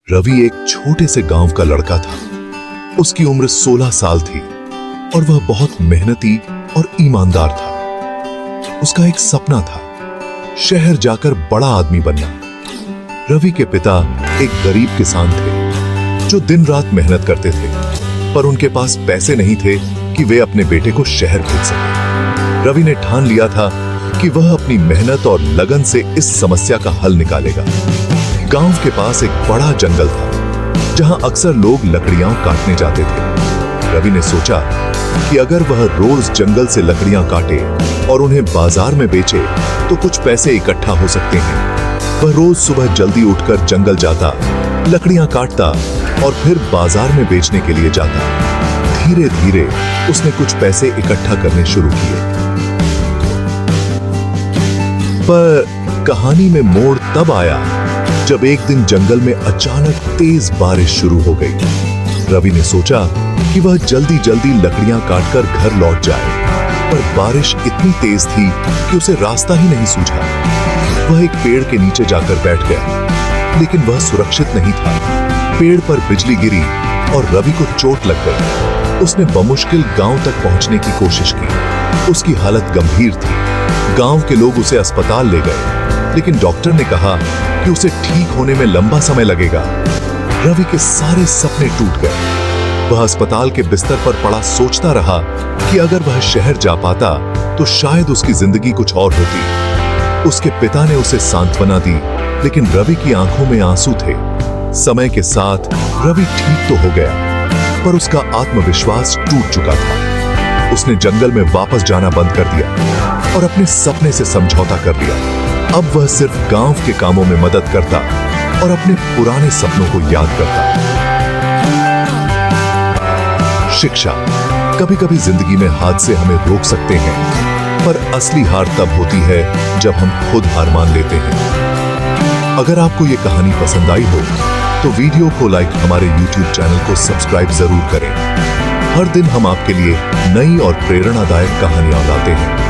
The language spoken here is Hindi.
रवि एक छोटे से गांव का लड़का था। उसकी उम्र 16 साल थी और वह बहुत मेहनती और ईमानदार था। उसका एक सपना था, शहर जाकर बड़ा आदमी बनना। रवि के पिता एक गरीब किसान थे जो दिन रात मेहनत करते थे, पर उनके पास पैसे नहीं थे कि वे अपने बेटे को शहर भेज सके। रवि ने ठान लिया था कि वह अपनी मेहनत और लगन से इस समस्या का हल निकालेगा। गांव के पास एक बड़ा जंगल था जहां अक्सर लोग लकड़ियां काटने जाते थे। रवि ने सोचा कि अगर वह रोज जंगल से लकड़ियां काटे और उन्हें बाजार में बेचे तो कुछ पैसे इकट्ठा हो सकते हैं। वह रोज सुबह जल्दी उठकर जंगल जाता, लकड़ियां काटता और फिर बाजार में बेचने के लिए जाता। धीरे धीरे उसने कुछ पैसे इकट्ठा करने शुरू किए। पर कहानी में मोड़ तब आया जब एक दिन जंगल में अचानक तेज बारिश शुरू हो गई। रवि ने सोचा कि वह जल्दी जल्दी लकड़ियां काटकर घर लौट जाए, पर बारिश इतनी तेज थी कि उसे रास्ता ही नहीं सूझा। वह एक पेड़ के नीचे जाकर बैठ गया, लेकिन वह सुरक्षित नहीं था। पेड़ पर बिजली गिरी और रवि को चोट लग गई। उसने बमुश्किल गांव तक पहुंचने की कोशिश की। उसकी हालत गंभीर थी। गांव के लोग उसे अस्पताल ले गए, लेकिन डॉक्टर ने कहा कि उसे ठीक होने में लंबा समय लगेगा। रवि के सारे सपने टूट गए। वह अस्पताल के बिस्तर पर पड़ा सोचता रहा कि अगर वह शहर जा पाता तो शायद उसकी जिंदगी कुछ और होती। उसके पिता ने उसे सांत्वना दी, लेकिन रवि की आंखों में आंसू थे। समय के साथ रवि ठीक तो हो गया, पर उसका आत्मविश्वास टूट चुका था। उसने जंगल में वापस जाना बंद कर दिया और अपने सपने से समझौता कर लिया। अब वह सिर्फ गांव के कामों में मदद करता और अपने पुराने सपनों को याद करता। शिक्षा। कभी कभी जिंदगी में हादसे हमें रोक सकते हैं, पर असली हार तब होती है जब हम खुद हार मान लेते हैं। अगर आपको ये कहानी पसंद आई हो तो वीडियो को लाइक, हमारे YouTube चैनल को सब्सक्राइब जरूर करें। हर दिन हम आपके लिए नई और प्रेरणादायक कहानियां लाते हैं।